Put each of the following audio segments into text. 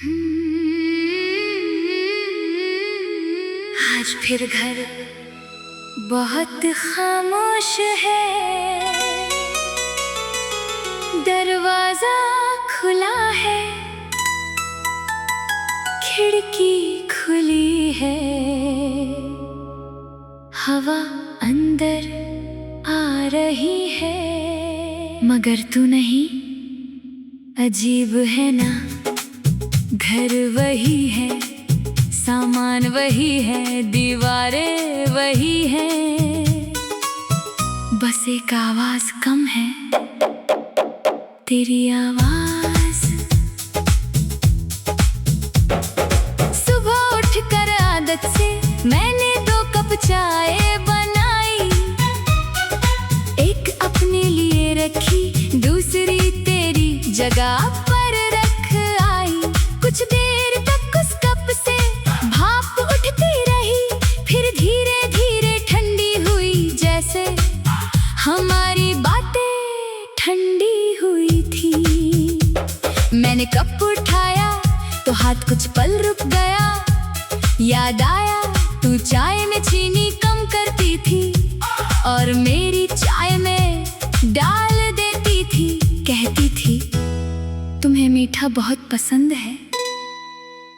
आज फिर घर बहुत खामोश है, दरवाजा खुला है, खिड़की खुली है, हवा अंदर आ रही है। मगर तू नहीं, अजीब है ना, घर वही है, सामान वही है, दीवारें वही है, बस एक आवाज कम है, तेरी आवाज। सुबह उठकर आदत से मैंने 2 कप चाय बनाई, एक अपने लिए रखी, दूसरी तेरी जगह पर रख आई। कुछ देर तक उस कप से भाप उठती रही, फिर धीरे धीरे ठंडी हुई, जैसे हमारी बातें ठंडी हुई थी। मैंने कप उठाया तो हाथ कुछ पल रुक गया, याद आया तू चाय में चीनी कम करती थी और मेरी चाय में डाल देती थी। कहती थी तुम्हें मीठा बहुत पसंद है,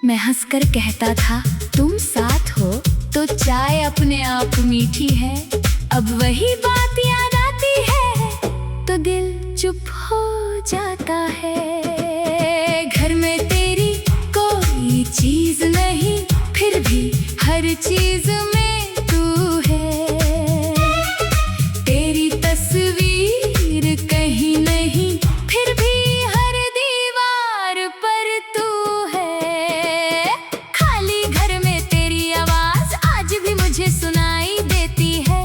मैं हंसकर कहता था तुम साथ हो तो चाय अपने आप मीठी है। अब वही बात याद आती है तो दिल चुप हो जाता है। घर में तेरी कोई चीज नहीं, फिर भी हर चीज में तू है। तेरी तस्वीर कहीं नहीं, फिर भी हर दीवार पर तू है। खाली घर में तेरी आवाज आज भी मुझे सुनाई देती है,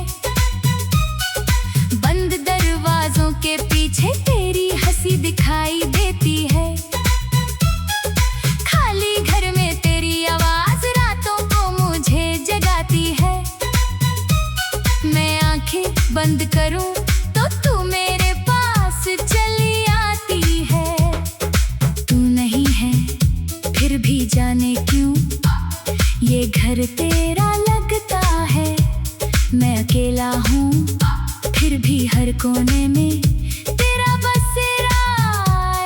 बंद दरवाजों के पीछे तेरी हंसी दिखाई देती है। खाली घर में तेरी आवाज रातों को मुझे जगाती है। मैं आंखें बंद करूं तो तू मेरे पास चली आती है। तू नहीं है फिर भी जाने क्यों ये घर तेरा लगता है। मैं अकेला हूँ फिर भी हर कोने में तेरा बसेरा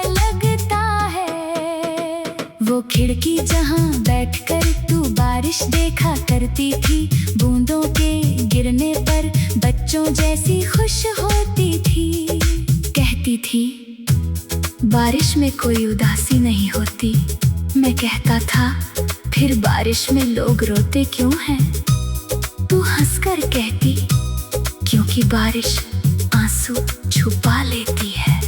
लगता है। वो खिड़की जहाँ बैठकर तू बारिश देखा करती थी, बूंदों के गिरने पर बच्चों जैसी खुश होती थी। कहती थी बारिश में कोई उदासी नहीं होती। मैं कहता था फिर बारिश में लोग रोते क्यों हैं? तू हंसकर कहती क्योंकि बारिश आंसू छुपा लेती है।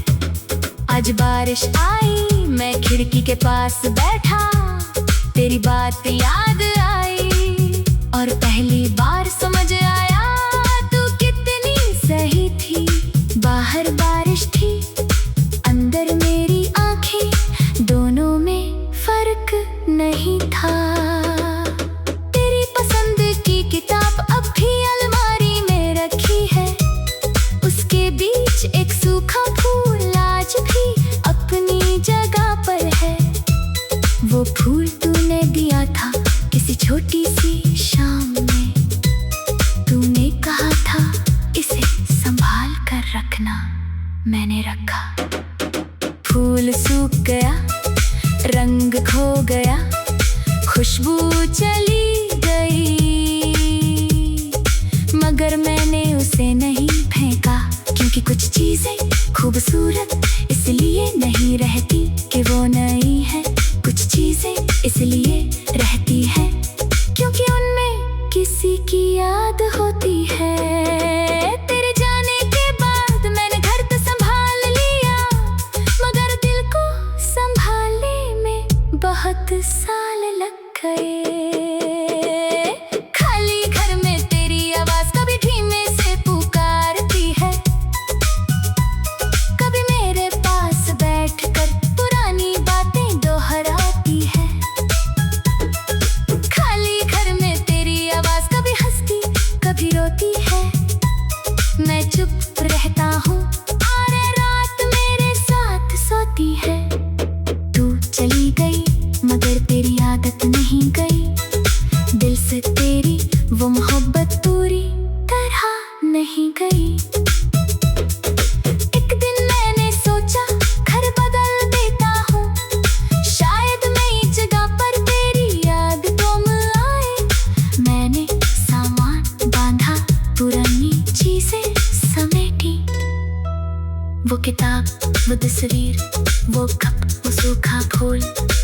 आज बारिश आई, मैं खिड़की के पास बैठा, तेरी बात याद आई और पहली बार समझ आया तू कितनी सही थी। बाहर बारिश थी, अंदर मेरी आंखें, दोनों में फर्क नहीं था। तेरी पसंद की किताब अब भी अलमारी में रखी है, उसके बीच एक सूखा फूल आज भी अपनी जगह पर है। वो फूल तूने दिया था किसी छोटी सी शाम में, तूने कहा था इसे संभाल कर रखना, मैंने रखा। फूल सूख गया, रंग खो गया, खुशबू चली गई, मगर मैंने उसे नहीं फेंका, क्योंकि कुछ चीजें खूबसूरत इसलिए नहीं रहती कि वो नई है। कुछ चीजें इसलिए रहती है क्योंकि उनमें किसी की याद होती है। तेरे जाने के बाद मैंने घर तो संभाल लिया, मगर दिल को संभालने में बहुत साल लग गए। खाली घर में तेरी आवाज कभी धीमे से पुकारती है, कभी मेरे पास बैठकर पुरानी बातें दोहराती है। खाली घर में तेरी आवाज कभी हंसती कभी रोती है। मैं चुप रहता हूँ और रात मेरे साथ सोती है। तू चली गई मगर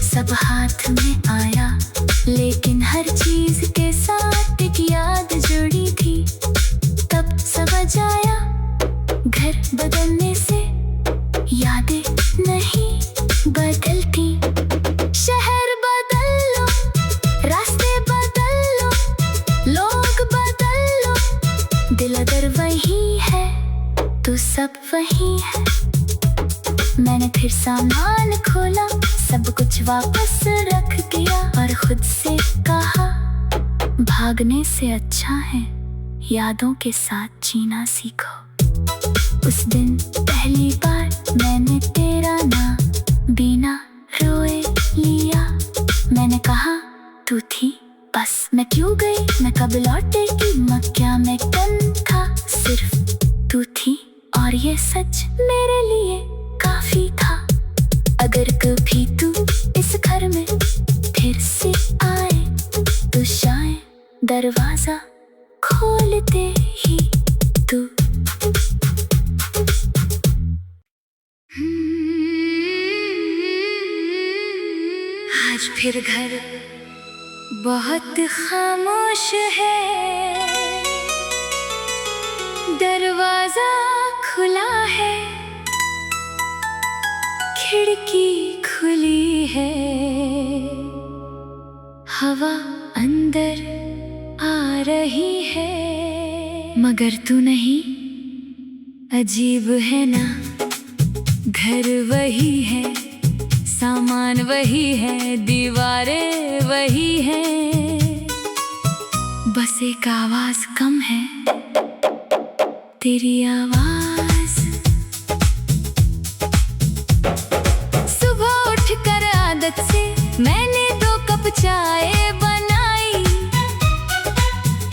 सब हाथ में आया, लेकिन हर चीज के साथ एक याद जुड़ी थी। तब समझ आया, घर बदलने से यादें नहीं बदलती। शहर बदल लो, रास्ते बदल लो, लोग बदल लो, दिल अगर वही है तो सब वही है। मैंने फिर सामान खोला, सब कुछ वापस रख दिया और खुद से कहा, भागने से अच्छा है यादों के साथ जीना सीखो। उस दिन पहली बार मैंने तेरा नाम बिना रोए लिया। मैंने कहा तू थी बस, मैं क्यों गई, मैं कब लौटेगी, मैं क्या मैं कम था, सिर्फ तू थी और ये सच मेरे लिए काफी था। अगर कभी तू इस घर में फिर से आए तो शायद दरवाजा खोलते ही तू। आज फिर घर बहुत खामोश है, दरवाजा खुला है, खिड़की खुली है, हवा अंदर आ रही है, मगर तू नहीं। अजीब है ना, घर वही है, सामान वही है, दीवारें वही है, बस एक आवाज कम है, तेरी आवाज। सुबह उठकर आदत से मैंने 2 कप चाय बनाई,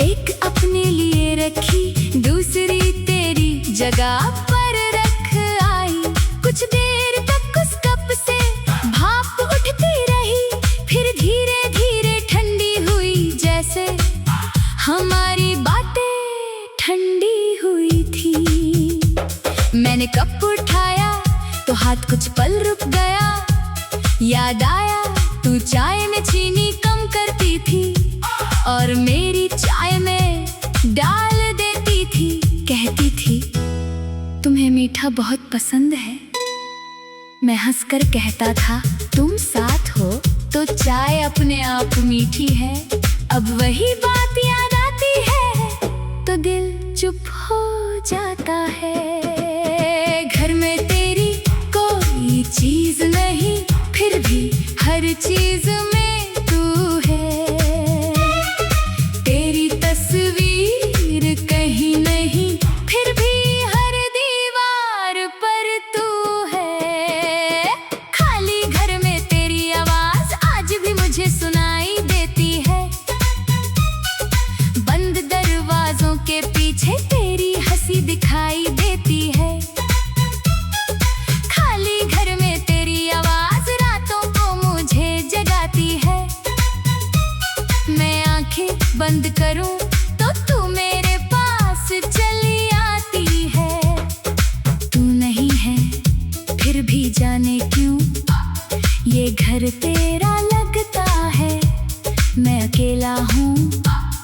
एक अपने लिए रखी, दूसरी तेरी जगह पर रख आई। कुछ देर तक उस कप से भाप उठती रही, फिर धीरे धीरे ठंडी हुई, जैसे हमारी बातें ठंडी हुई थी। मैंने कप उठाया तो हाथ कुछ पल रुक गया, याद आया तू चाय में चीनी कम करती थी और मेरी चाय में डाल देती थी। कहती थी तुम्हें मीठा बहुत पसंद है, मैं हंसकर कहता था तुम साथ हो तो चाय अपने आप मीठी है। अब वही बात याद आती है तो दिल चुप हो जाता है। घर में तेरी कोई चीज नहीं, फिर भी हर चीज में तू है। तेरी तस्वीर कहीं नहीं, फिर भी हर दीवार पर तू है। खाली घर में तेरी आवाज आज भी मुझे सुनाई देती है, बंद दरवाजों के पीछे तेरी हंसी दिखाई देती है। खाली घर में तेरी आवाज रातों को मुझे जगाती है। मैं आंखें बंद करूं तो तू मेरे पास चली आती है। तू नहीं है फिर भी जाने क्यों ये घर तेरा लगता है। मैं अकेला हूँ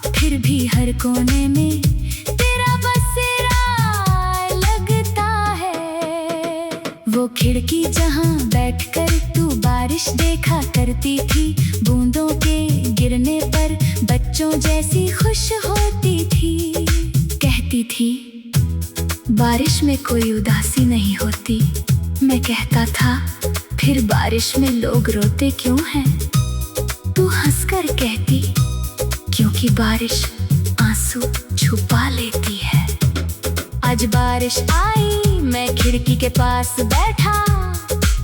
फिर भी हर कोने में तेरा बसेरा लगता है। वो खिड़की जहाँ बैठकर तू बारिश देखा करती थी, बूंदों के गिरने पर बच्चों जैसी खुश होती थी। कहती थी बारिश में कोई उदासी नहीं होती। मैं कहता था फिर बारिश में लोग रोते क्यों हैं? तू हंसकर कहती क्योंकि बारिश आंसू छुपा लेती है। आज बारिश आई, मैं खिड़की के पास बैठा,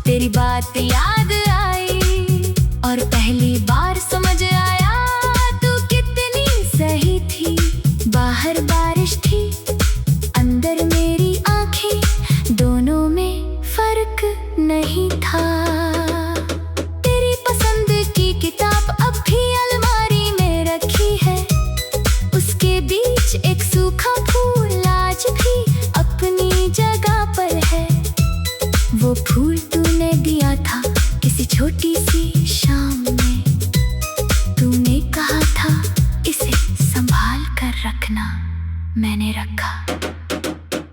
तेरी बात याद आई और पहली बार समझ आया तू कितनी सही थी। बाहर बारिश थी, अंदर मेरी आंखें, दोनों में फर्क नहीं था। तेरी पसंद की किताब अब भी अलमारी में रखी है, उसके बीच एक सूखा फूल आज भी अपनी जगह पर है। वो फूल तूने दिया था किसी छोटी सी की शाम में तूने कहा था इसे संभाल कर रखना, मैंने रखा।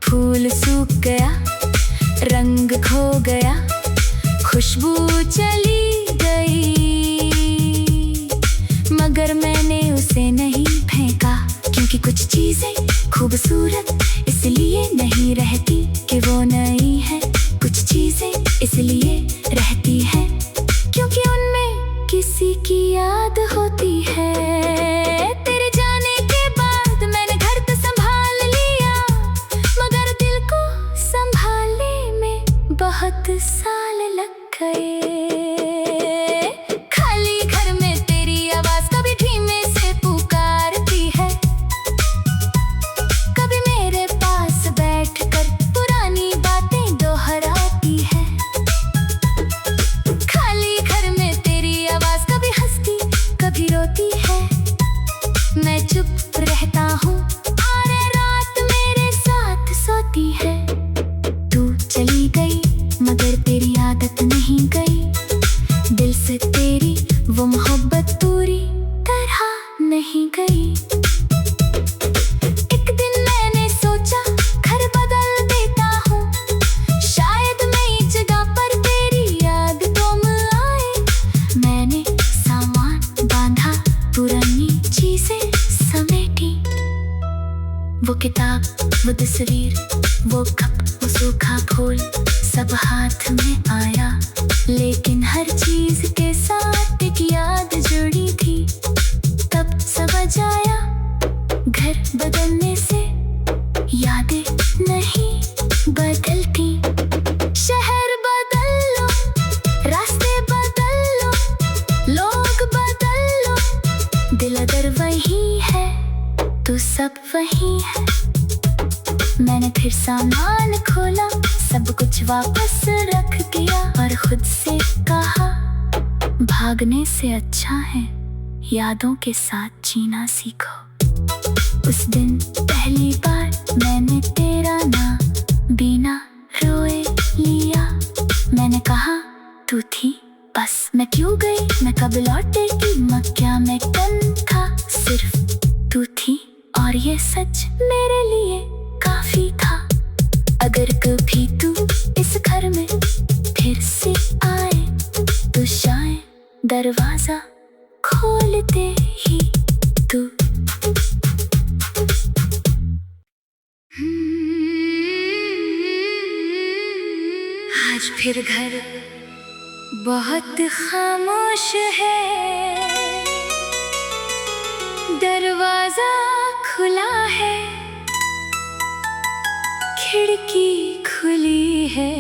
फूल सूख गया, रंग खो गया, खुशबू चली गई, मगर मैंने उसे नहीं फेंका, क्योंकि कुछ चीजें खूबसूरत इसलिए नहीं रहती कि वो नई है, कुछ चीजें इसलिए रहती है क्योंकि उनमें किसी की याद होती है। तेरे जाने के बाद मैंने घर तो संभाल लिया, मगर दिल को संभालने में बहुत साल लग गए। खाली घर में तेरी आवाज कभी धीमे से पुकारती है, कभी मेरे पास बैठकर पुरानी बातें दोहराती है। खाली घर में तेरी आवाज कभी हंसती कभी रोती है, मैं चुप रहता हूँ और रात मेरे साथ सोती है। तू चली गई मगर तेरी आदत नहीं गई, दिल से तेरी वो मोहब्बत पूरी तरह नहीं गई। एक दिन मैंने सोचा घर बदल देता हूँ, शायद नई जगह पर तेरी याद तुम आए। मैंने सामान बांधा, पुरानी चीजें समेटी, वो किताब, वो तस्वीर, वो कप, वो सूखा फूल सब हाथ में आया, लेकिन हर चीज के साथ एक याद जुड़ी थी। तब समझ आया घर बदलने से यादें नहीं बदलती। शहर बदल लो, रास्ते बदल लो, लोग बदल लो, दिल अगर वही है तो सब वही है। मैंने फिर सामान खोला, सब कुछ वापस रख दिया और खुद से कहा भागने से अच्छा है यादों के साथ जीना सीखो। उस दिन पहली बार मैंने तेरा नाम बिना रोए लिया, मैंने कहा तू थी बस, मैं क्यों गई, मैं कब लौटेगी, मैं क्या मैं कल था, सिर्फ तू थी और ये सच मेरे लिए काफी था। अगर कभी तू इस घर में फिर से आए तो शायद दरवाजा खोलते ही तू। आज फिर घर बहुत खामोश है, दरवाजा खुला है, खिड़की खुली है,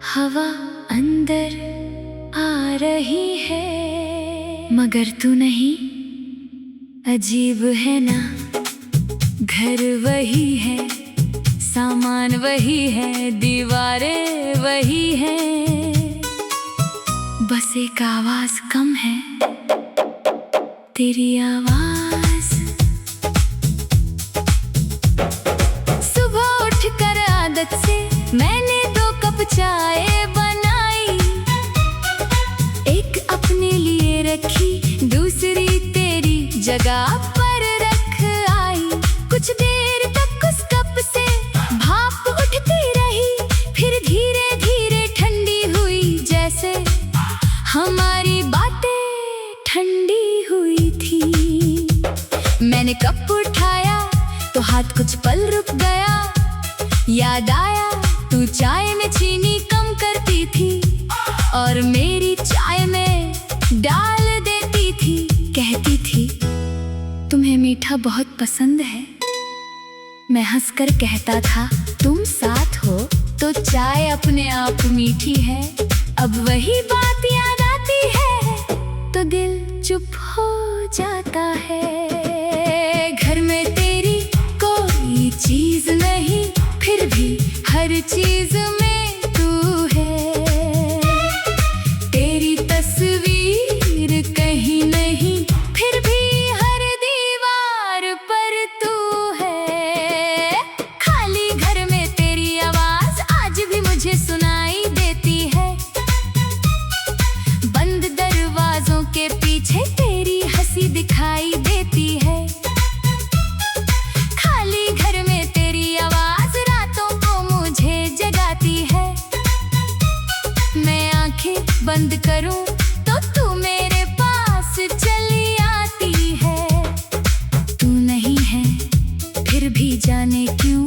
हवा अंदर आ रही है, मगर तू नहीं। अजीब है ना, घर वही है, सामान वही है, दीवारें वही है, बस एक आवाज कम है, तेरी आवाज। सुबह उठकर आदत से मैंने 2 कप चाय बनाई, एक अपने लिए रखी, दूसरी तेरी जगह पर रख आई। कुछ देर तक उस कप से भाप उठती रही, फिर धीरे धीरे ठंडी हुई, जैसे हमारी बातें ठंडी हुई थी। मैंने कप उठाया तो हाथ कुछ पल रुक गया, याद आया तू चाय में चीनी कम करती थी और मेरी चाय में डाल देती थी। कहती थी तुम्हें मीठा बहुत पसंद है, मैं हंसकर कहता था तुम साथ हो तो चाय अपने आप मीठी है। अब वही बात याद आती है तो दिल चुप हो जाता है। घर में तेरी कोई चीज नहीं, फिर भी हर चीज में तू है। तेरी तस्वीर कहीं नहीं, फिर भी हर दीवार पर तू है। खाली घर में तेरी आवाज आज भी मुझे सुनाई देती है। बंद करूं तो तू मेरे पास चली आती है। तू नहीं है फिर भी जाने क्यों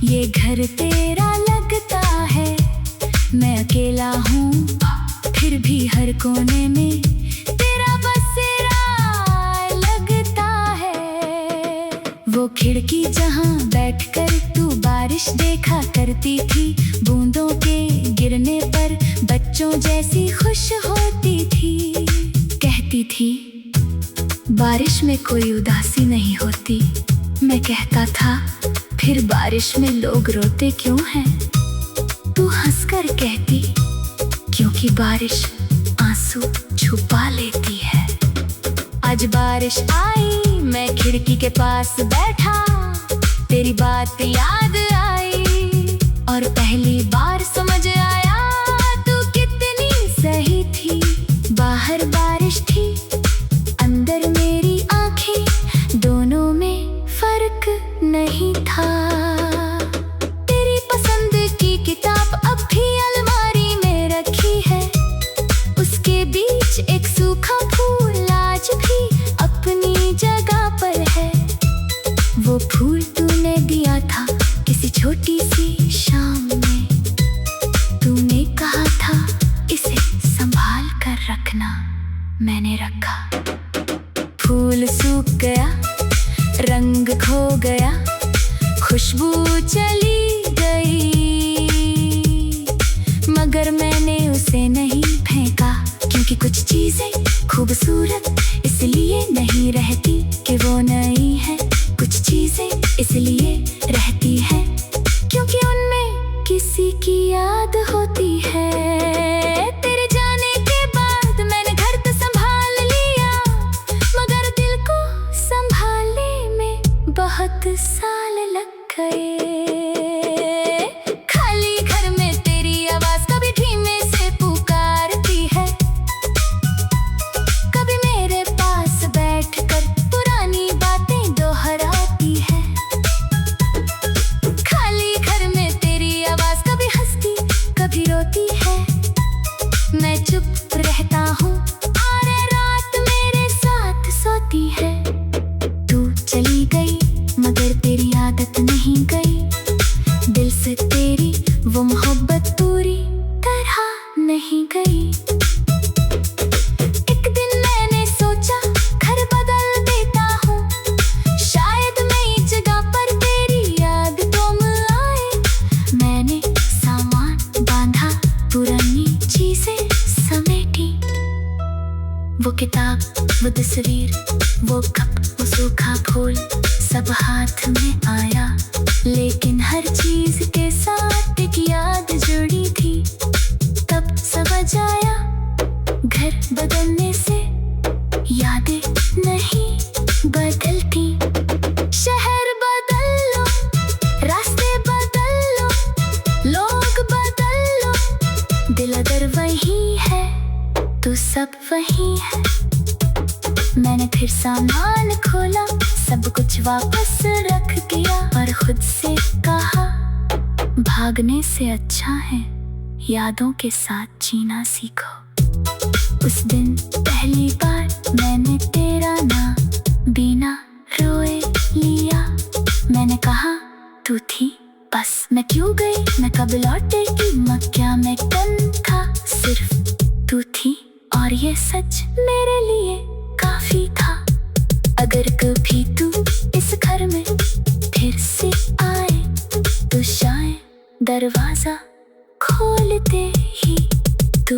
ये घर तेरा लगता है। मैं अकेला हूँ फिर भी हर कोने में तेरा बसेरा लगता है। वो खिड़की जहाँ बैठकर तू बारिश देखा करती थी, बूंदों के गिरने पर बच्चों जैसी खुश होती थी। कहती थी बारिश में कोई उदासी नहीं होती। मैं कहता था फिर बारिश में लोग रोते क्यों हैं? तू हंसकर कहती क्योंकि बारिश आंसू छुपा लेती है। आज बारिश आई मैं खिड़की के पास बैठा, तेरी बात याद आई और पहली बार समझ आया तू कितनी सही थी। बाहर बारिश थी अंदर मेरी आंखें, दोनों में फर्क नहीं था। तेरी पसंद की किताब अब भी अलमारी में रखी है, उसके बीच एक सूखा फूल आज भी अपनी जगह पर है। वो फूल तूने दिया था किसी छोटी सी शाम में, तूने कहा था इसे संभाल कर रखना, मैंने रखा। फूल सूख गया, रंग खो गया, खुशबू चली गई, मगर मैंने उसे नहीं फेंका क्योंकि कुछ चीजें खूबसूरत इसलिए नहीं रहती कि वो नई है। कुछ चीजें इसलिए रहती है क्योंकि उनमें किसी की याद होती है। तेरे जाने के बाद मैंने घर तो संभाल लिया, मगर दिल को संभालने में बहुत साल लग गए। खाली घर में तेरी आवाज कभी धीमे से पुकारती है, कभी मेरे पास बैठकर पुरानी बातें दोहराती है। खाली घर में तेरी आवाज कभी हंसती कभी रोती है। मैं चुप रहता हूँ और रात मेरे साथ सोती है। तू चली गई मगर तेरी आदत नहीं गई, दिल से तेरी वो मोहब्बत पूरी तरह नहीं गई। एक दिन मैंने सोचा घर बदल देता हूँ, शायद नई जगह पर तेरी याद तुम आए। मैंने सामान बांधा, पुरानी चीजें समेटी, वो किताब, वो तस्वीर, वो कप, वो सूखा फूल सब हाथ में आया। लेकिन हर चीज के साथ एक याद जुड़ी थी। तब समझ आया घर बदलने से यादें नहीं बदलती। शहर बदल लो, रास्ते बदल लो, लोग बदल लो, दिल अगर वही है तो सब वही है। मैंने फिर सामान खोला, सब कुछ वापस रख दिया और खुद से कहा भागने से अच्छा है यादों के साथ जीना सीखो। उस दिन पहली बार मैंने तेरा नाम बिना रोए लिया। मैंने कहा तू थी बस, मैं क्यों गई, मैं कब लौटेगी, मैं क्या मैं कम था, सिर्फ तू थी और ये सच मेरे लिए काफी था। अगर कभी तू इस घर में फिर से आए तो शायद दरवाजा खोलते ही तू